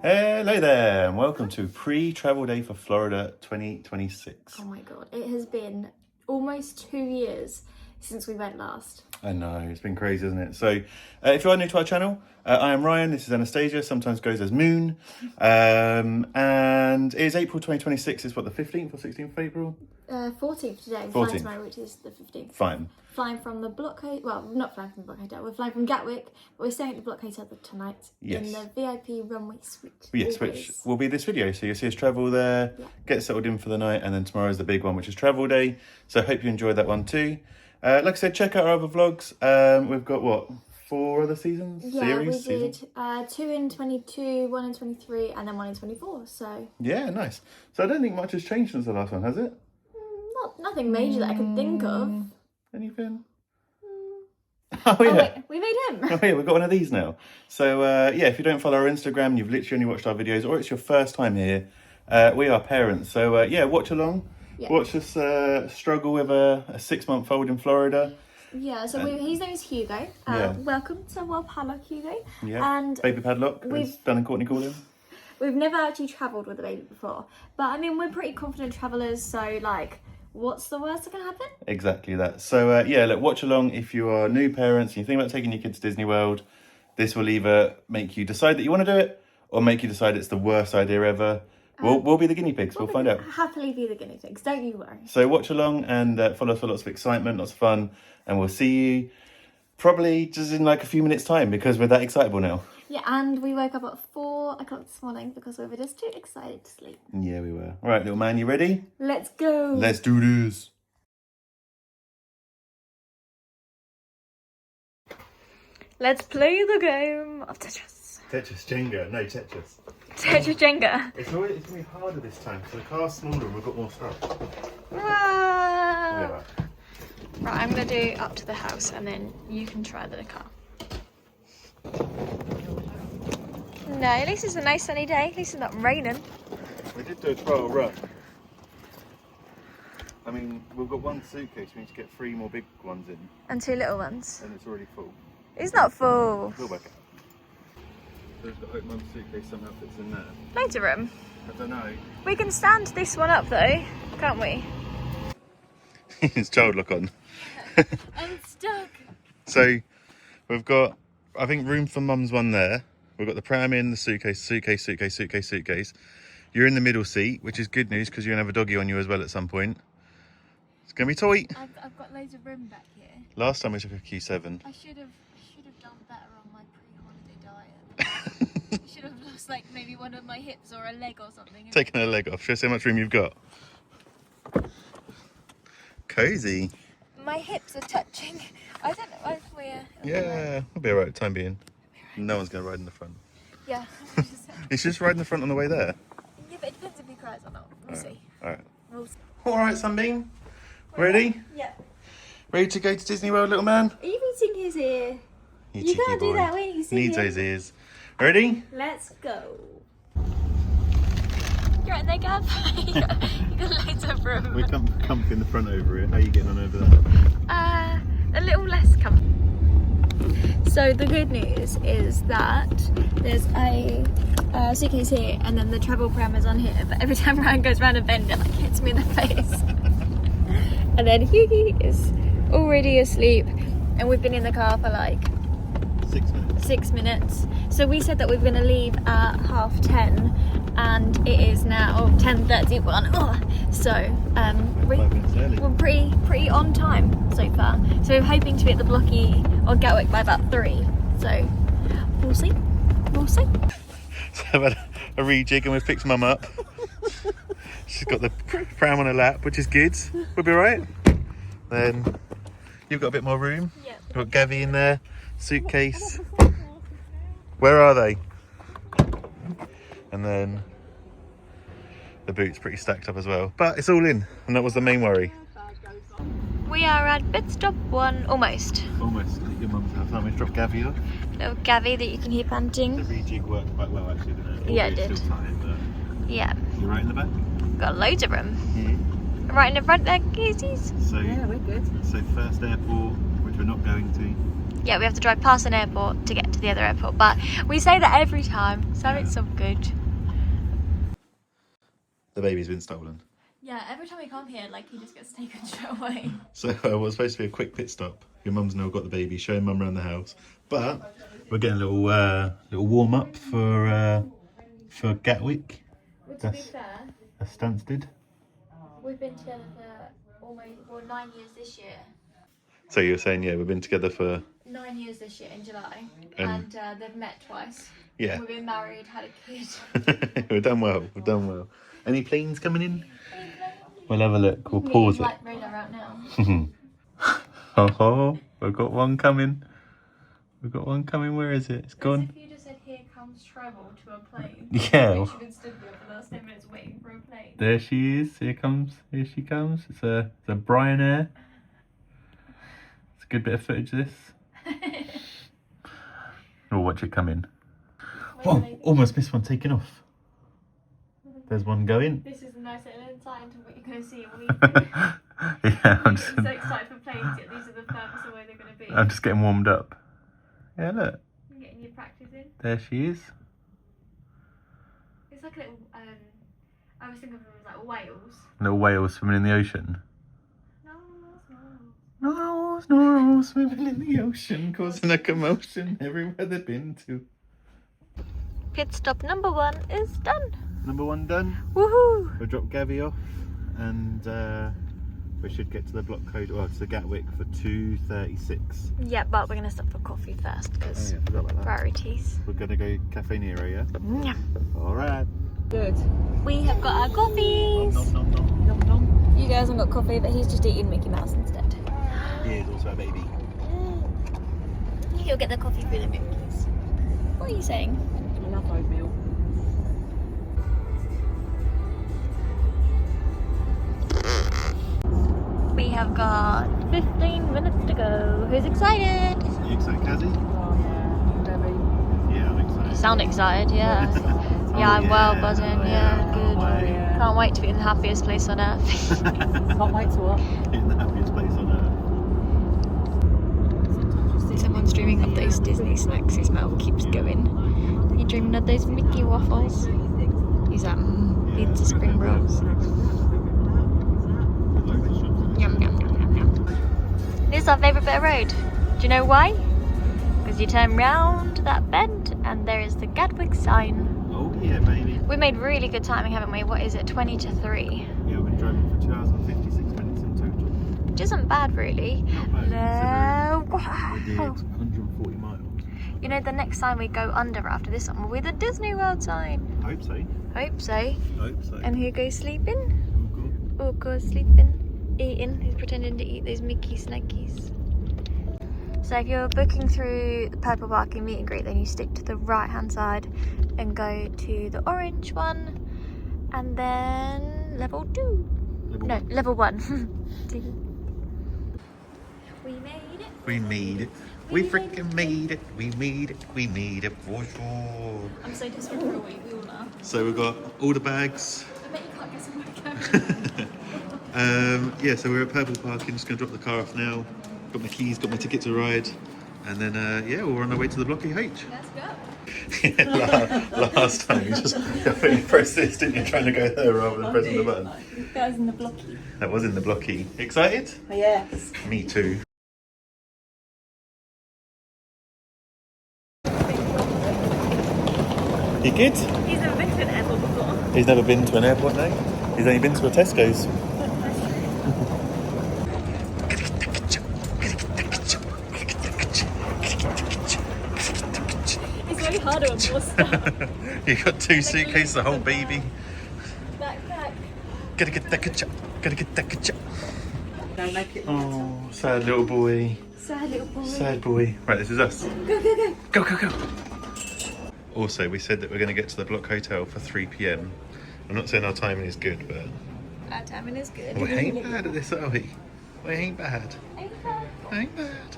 Hello there, and welcome to pre-travel day for Florida 2026. Oh my god, it has been almost 2 years since we went last. I know, it's been crazy, isn't it? So, if you are new to our channel, I am Ryan, this is Anastasia, sometimes goes as Moon, and it is April 2026, it's what, the 15th or 16th of April? 14th today, 14th. flying tomorrow, which is the 15th. Fine. Flying from the Bloc Hotel, well, not flying from the Bloc Hotel, we're flying from Gatwick, but we're staying at the Bloc Hotel tonight in the VIP Runway suite. Yes, which will be this video, so you'll see us travel there, get settled in for the night, and then tomorrow's the big one, which is travel day, so I hope you enjoyed that one too. Like I said, check out our other vlogs. We've got, what, 4 other seasons? Yeah, we did 2 in 22, 1 in 23, and then 1 in 24, so... Yeah, nice. So I don't think much has changed since the last one, has it? Nothing major that I can think of. Anything? Oh yeah. Wait, we made him. Oh yeah, we've got one of these now. So yeah, if you don't follow our Instagram, you've literally only watched our videos, or it's your first time here, we are parents. So yeah, watch along. Yeah. Watch us struggle with a 6-month-old in Florida. Yeah, so his name is Hugo. Welcome to our padlock, Hugo. Yeah, and baby padlock, as Dan and Courtney call him. We've never actually travelled with a baby before. But I mean, we're pretty confident travellers, so like, what's the worst that can happen? Exactly that. So yeah, look, watch along if you are new parents and you think about taking your kids to Disney World. This will either make you decide that you want to do it, or make you decide it's the worst idea ever. We'll be the guinea pigs. We'll find out. Happily be the guinea pigs. Don't you worry. So watch along and follow us for lots of excitement, lots of fun, and we'll see you probably just in like a few minutes' time because we're that excitable now. Yeah, and we woke up at 4 o'clock this morning because we were just too excited to sleep. Yeah, we were. All right, little man, you ready? Let's go. Let's do this. Let's play the game of Tetris. Tetris Jenga. No, Tetris. Tetris Jenga. It's going to be harder this time because the car's smaller and we've got more stuff. Right, I'm going to do up to the house and then you can try the car. No, at least it's a nice sunny day. At least it's not raining. We did do a trial run. I mean, we've got 1 suitcase. We need to get 3 more big ones in. And 2 little ones. And it's already full. It's not full. Go back up. There's the hope mum's suitcase somehow fits in there. Loads of room. I don't know. We can stand this one up though, can't we? It's child lock on. I'm stuck. So we've got, I think, room for mum's one there. We've got the pram in, the suitcase. You're in the middle seat, which is good news because you're going to have a doggy on you as well at some point. It's going to be tight. I've got loads of room back here. Last time we took a Q7. I should have done better on my pre-holiday diet. I should have lost like maybe one of my hips or a leg or something. Taking a leg off. Show us how much room you've got. Cozy. My hips are touching. I don't know if we're... Yeah, we'll be alright for the time being. No one's going to ride in the front. Yeah. It's just riding the front on the way there. Yeah, but it depends if he cries or not. We'll see. Alright. We'll see. Alright, Sunbeam. Ready? Yeah. Ready to go to Disney World, little man? Are you eating his ear? You can't do that when you see Needs those ears. Ready? Let's go. You're right there, Gav. you got loads of room. We're comfy in the front over here. How are you getting on over there? A little less comfy. So the good news is that there's a suitcase here and then the travel pram is on here, but every time Ryan goes round a bend it like hits me in the face. And then Hugo is already asleep and we've been in the car for like 6 minutes. So we said that we were going to leave at 10:30 and it is now 10:31. So we're pretty on time so far. So we're hoping to be at the Blocky or Gatwick by about 3. So we'll see. So I've had a rejig and we've picked mum up. She's got the pram on her lap, which is good. We'll be right. Then you've got a bit more room. Yeah. You've got Gavi in there, suitcase. Where are they? And then the boot's pretty stacked up as well. But it's all in, and that was the main worry. We are at bit stop 1, almost. Almost at your mum's house. Now we dropped Gavi off. Little Gavi that you can hear panting. The rejig worked quite well actually, didn't it? Yeah, it did. Still tight, but yeah. You're right in the back? Got loads of room. Yeah. Right in the front there, kizzies. So, yeah, we're good. So first airport, we're which we're not going to. Yeah, we have to drive past an airport to get to the other airport, but we say that every time, so it's all good. The baby's been stolen. Yeah, every time we come here, like, he just gets taken straight away. So what's supposed to be a quick pit stop. Your mum's now got the baby, showing mum around the house. But we're getting a little warm up for Gatwick. Well, to be fair, That's Stansted. we've been together for almost 9 years this year. So you were saying, yeah, we've been together for 9 years this year in July, and they've met twice. Yeah. We've been married, had a kid. We've done well. We've done well. Any planes coming in? We'll have a look. We'll pause it. Like radar out now. Oh, we've got one coming. We've got one coming. Where is it? It's gone. If you just said, "Here comes travel" to a plane. Yeah. You should have stood there for the last 10 minutes waiting for a plane. There she is. Here she comes. It's a Brian Air. It's a good bit of footage, this. We'll watch it come in. Whoa, almost missed one taking off. There's one going. This is a nice little insight into what you're going to see all evening. Yeah, I'm so excited for planes, yet these are the furthest away they're going to be. I'm just getting warmed up. Yeah, look. You're getting your practice in. There she is. It's like a little, I was thinking of them as like whales. Little whales swimming in the ocean. No. Swimming in the ocean, causing a commotion everywhere they've been to. Pit stop number 1 is done. Number 1 done. Woohoo! We'll drop Gavi off and we should get to the block code, well, to Gatwick for 2:36. Yeah, but we're going to stop for coffee first because forgot about that. priorities. We're going to go Cafe Nero, yeah? Yeah. Alright. Good. We have got our coffees. Nom, nom, nom, nom, nom. You guys haven't got coffee, but he's just eating Mickey Mouse instead. He is also a baby. He'll get the coffee through the Mickeys. What are you saying? I love oatmeal. We have got 15 minutes to go. Who's excited? Are you excited, Kazzy? Oh yeah, Debbie. Yeah, I'm excited. You sound excited, yeah. Yeah, I'm well buzzing, yeah, good. Oh, yeah. Can't wait to be in the happiest place on earth. Can't wait to what? In the happiest place on earth. Someone's dreaming of those Disney snacks. His mouth keeps going. You dreaming of those Mickey waffles? He's pizza spring rolls. Yum, yum, yum, yum, yum. This is our favourite bit of road. Do you know why? Because you turn round that bend and there is the Gatwick sign. Oh yeah, baby. We made really good timing, haven't we? What is it, 20 to 3? Yeah, we've been driving for 2 hours and 56 minutes in total. Which isn't bad, really. Not bad, No. We did 140 miles. You know, the next sign we go under after this one will be the Disney World sign. I hope so. Hope so. I hope so. And Hugo's sleeping. Oh, Hugo's sleeping. Eating. He's pretending to eat those Mickey snackies. So if you're booking through the purple parking meet and greet, then you stick to the right hand side and go to the orange one, and then level 2. Level 1. We made it. We made it. We freaking made it. We made it. We made it for sure. I'm so desperate for a wee. We all are. So we've got all the bags. I bet you can't get somewhere to go. Yeah, so we're at Purple Parking, just going to drop the car off now. Got my keys, got my ticket to ride. And then, yeah, we're on our way to the Block EH. Let's go. Yeah, last time you just pressed this, didn't you? Trying to go there rather than pressing the button. That was in the blocky. That was in the Blocky. Excited? Yes. Me too. You good? He's never been to an airport before. He's never been to an airport, no? He's only been to a Tesco's. It's way harder with more stuff. You got 2 suitcases, the whole baby. Backpack. Gotta get that ketchup. Gotta get that ketchup. Don't make it. Oh, sad little boy. Sad little boy. Sad boy. Right, this is us. Go, go, go. Go, go, go. Also, we said that we're going to get to the Block Hotel for 3 p.m. I'm not saying our timing is good, but Our timing is good. we ain't bad at this, are we? We ain't bad. Ain't bad.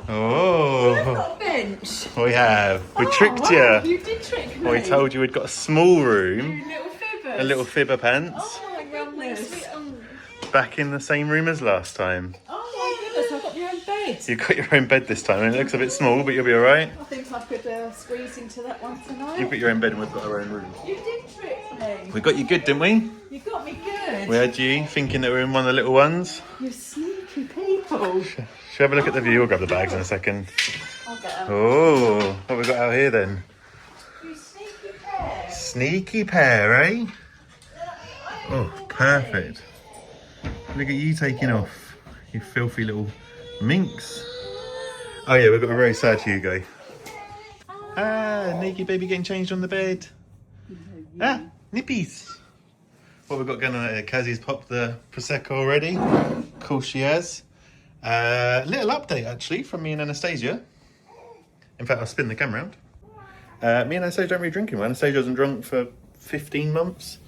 Oh, Bench. we have. We tricked wow, you. You did trick me. We told you we'd got a small room, Little fibbers. a little fibber pants, Oh my goodness. back in the same room as last time. Oh my goodness, I've got my own bed. You've got your own bed this time. It looks a bit small, but you'll be all right. I think I could squeeze into that one tonight. You've got your own bed and we've got our own room. You did trick me. We got you good, didn't we? You got me good. We had you thinking that we were in one of the little ones. You sneaky people. Should we have a look at the view? We'll grab the bags in a second. I'll get them. Oh, what have we got out here then? You sneaky pair. Sneaky pair, eh? Oh, perfect. Look at you taking off. You filthy little minx. Oh yeah, we've got a very sad Hugo. Ah, naked baby getting changed on the bed. Ah, nippies. What we've got going on here? Kazzy's popped the Prosecco already. Of course she has. Little update actually from me and Anastasia. In fact, I'll spin the camera round. Me and Anastasia don't really drink anymore. Anastasia hasn't drunk for 15 months.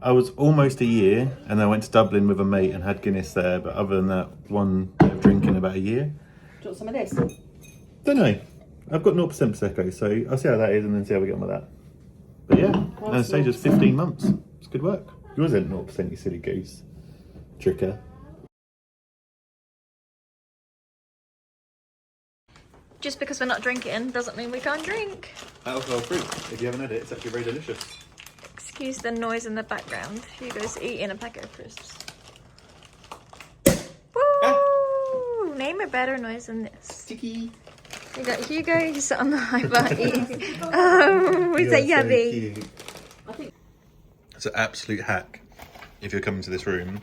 I was almost a year and I went to Dublin with a mate and had Guinness there, but other than that, one bit of drinking about a year. Do you want some of this? Don't know. I've got 0% Prosecco, so I'll see how that is and then see how we get on with that. But yeah, Anastasia's 15 months. It's good work. Yours isn't 0%, you silly goose. Tricker. Just because we're not drinking doesn't mean we can't drink. Alcohol free. If you haven't had it, it's actually very delicious. Excuse the noise in the background. Hugo's eating a packet of crisps. Woo! Name a better noise than this. Sticky. We got Hugo, he's sat on the high bar eating. Oh, is that yummy? It's an absolute hack. If you're coming to this room,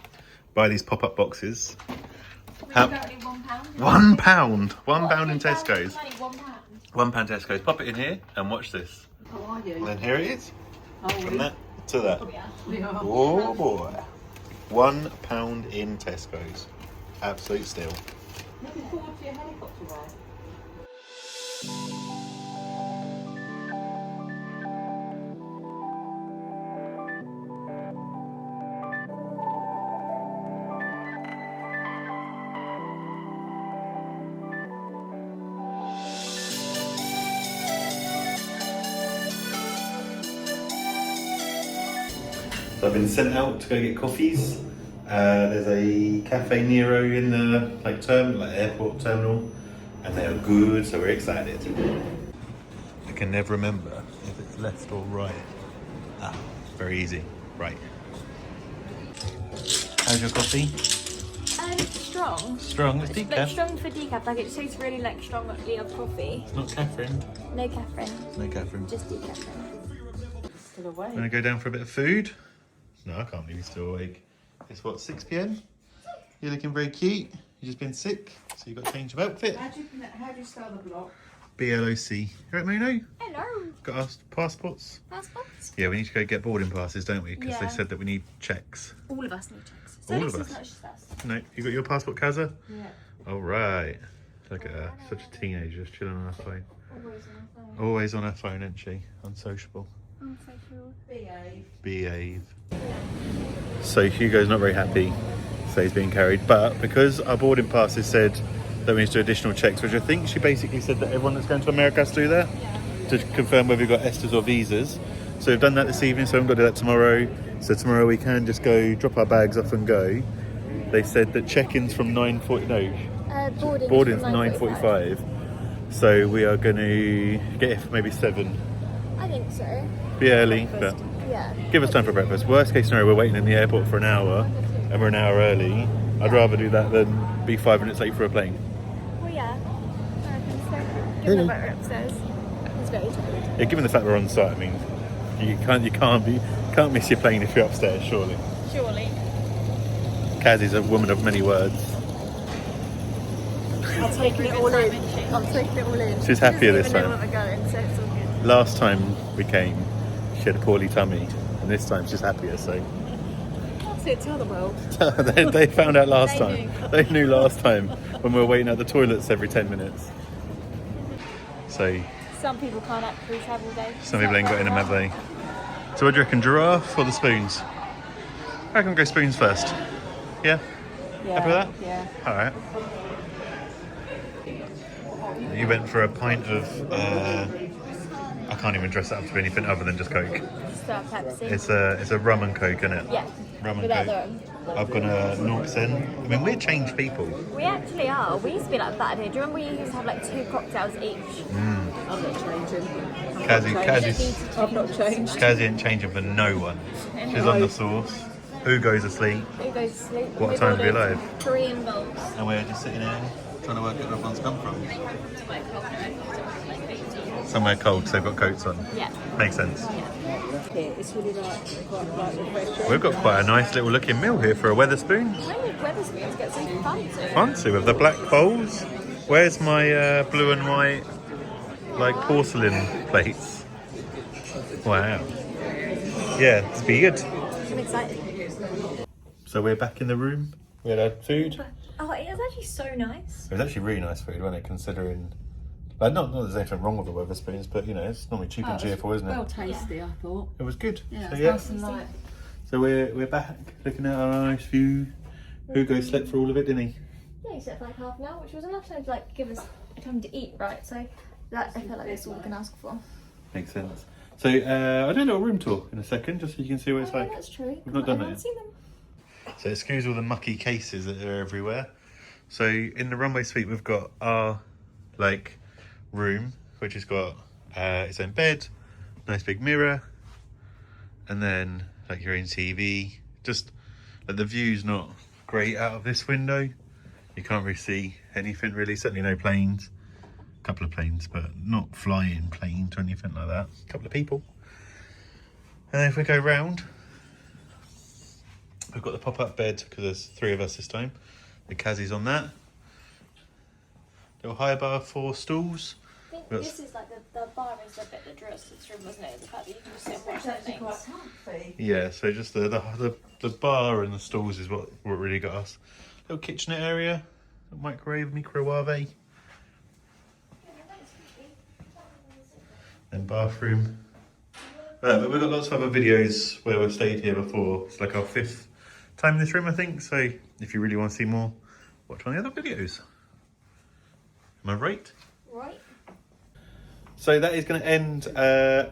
buy these pop-up boxes. £1. £1 in Tesco's. £1 Tesco's. Pop it in here and watch this. How are you? And then here it is. Oh, From that to that. yeah. Oh boy. £1 in Tesco's. Absolute steal. Looking forward to your helicopter ride. So I've been sent out to go get coffees. There's a Cafe Nero in the airport terminal, and they are good, so we're excited. I can never remember if it's left or right. Ah, very easy. Right. How's your coffee? Strong. Strong. It's Like decaf. strong for decaf, like it tastes really like strong of coffee. It's not caffeine. No caffeine, No caffeine. just decaf. Still awake. Want to go down for a bit of food? No, I can't believe you're still awake. It's what, 6 p.m? You're looking very cute. You've just been sick, so you've got to change of outfit. How do you spell the block? BLOC. You right, Marino? Hello. Got our passports? Passports? Yeah, we need to go get boarding passes, don't we? Because they Yeah. said that we need checks. All of us need checks. So All this of is us? not just us. No, you got your passport, Kaza? Yeah. All right. Look at her, such a teenager, just chilling on her phone. Always on our phone. Always on her phone, isn't she? Unsociable. I'm so sure. Behave. So Hugo's not very happy, so he's being carried. But because our boarding passes said that we need to do additional checks, which I think she basically said that everyone that's going to America has to do that to confirm whether you've got ESTAs or visas. So we've done that this evening, so we haven't got to do that tomorrow. So tomorrow we can just go drop our bags off and go. They said that check-in's from 9:40. No, boarding's 9:45. So we are going to get here for maybe 7. I think so. Be early, but Yeah. give us time for breakfast. Worst case scenario, we're waiting in the airport for an hour and we're an hour early. I'd rather do that than be 5 minutes late for a plane. Well, yeah. I reckon so. Really? Given that we're upstairs. It's very tired. Yeah, given the fact we're on site, I mean, you can't miss your plane if you're upstairs, surely. Surely. Kazzy's a woman of many words. I'm taking it all in. I'm taking it all in. She's happier this She doesn't time. even know where we're going, so it's all good. Last time we came, she had a poorly tummy, and this time she's happier, so. That's it, tell the world. they found out last They time. knew. They knew last time when we were waiting at the toilets every 10 minutes. So, Some people can't actually travel day. some people ain't got in them, have they? So what do you reckon, giraffe or the spoons? I reckon we'll go spoons first. Yeah? Yeah. Happy with that? Yeah. Alright. You went for a pint of, I can't even dress it up to be anything other than just Coke. Start Pepsi. It's a rum and Coke, isn't it? Yeah. Rum and Without Coke. I've gone 0%. I mean, we're changed people. We actually are. We used to be like that here. Do you remember we used to have like 2 cocktails each? I'm not changing. I've not changed. Kazzy ain't changing for no one. She's on the sauce. Hugo's asleep. Hugo's asleep. What time to be alive? Korean bowls. And we're just sitting here trying to work out where everyone's come from. Somewhere cold, so they've got coats on. Yeah. Makes sense. It's really quite refreshing. We've got quite a nice little looking meal here for a Wetherspoon. When did Wetherspoons get so fancy? Fancy with the black bowls. Where's my blue and white, like porcelain plates? Wow. Yeah, it's be good. I'm excited. So we're back in the room. We had our food. Oh, it was actually so nice. It was actually really nice food, wasn't it? Considering, like, not that there's anything wrong with the Wetherspoons, but you know, it's normally cheap and cheerful, isn't it? Well tasty, I thought. It was good. Yeah, So, it's nice and light. So we're back looking at our nice view. Hugo slept for all of it, didn't he? Yeah, he slept for like half an hour, which was enough time to like give us time to eat, right? So that I feel like that's all we can ask for. Makes sense. So I'll do a little room tour in a second, just so you can see what it's like. That's true. We've not done that yet. Seen them. So excuse all the mucky cases that are everywhere. So in the Runway suite, we've got our like room, which has got its own bed, nice big mirror, and then like your own TV. Just like the view's not great out of this window. You can't really see anything really. Certainly no planes. A couple of planes, but not flying planes or anything like that. A couple of people. And then if we go round, we've got the pop-up bed because there's 3 of us this time. The Kazzy's on that. Little high bar, 4 stools. I think this is like the bar is the bit that drew us to this room, wasn't it? The fact that you can just sit and watch things. Yeah, so just the bar and the stools is what really got us. Little kitchenette area, microwave, microwave. And bathroom. But we've got lots of other videos where we've stayed here before. It's like our 5th time in this room, I think. So if you really want to see more, watch one of the other videos. Am I right? Right. So that is going to end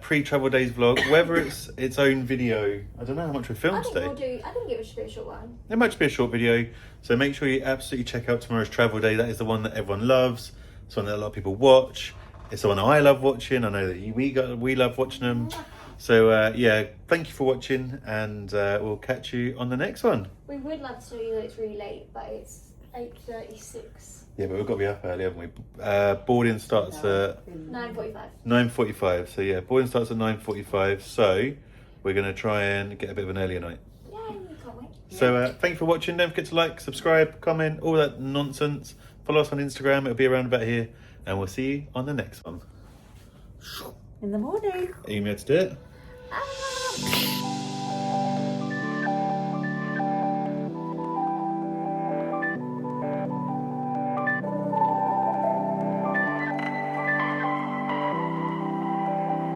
pre-travel days vlog. Whether it's its own video, I don't know how much we filmed today. I think it should be a short one. It might just be a short video. So make sure you absolutely check out tomorrow's travel day. That is the one that everyone loves. It's one that a lot of people watch. It's the one I love watching. I know that we love watching them. So yeah, thank you for watching, and we'll catch you on the next one. We would love to tell you that it's really late, but it's 8:36. Yeah, but we've got to be up early, haven't we? Boarding starts at 9:45. 9:45. So yeah, boarding starts at 9:45. So we're going to try and get a bit of an earlier night. Yeah, you can't wait. So thank you for watching. Don't forget to like, subscribe, comment, all that nonsense. Follow us on Instagram. It'll be around about here. And we'll see you on the next one. In the morning. Are you going to do it? Ah.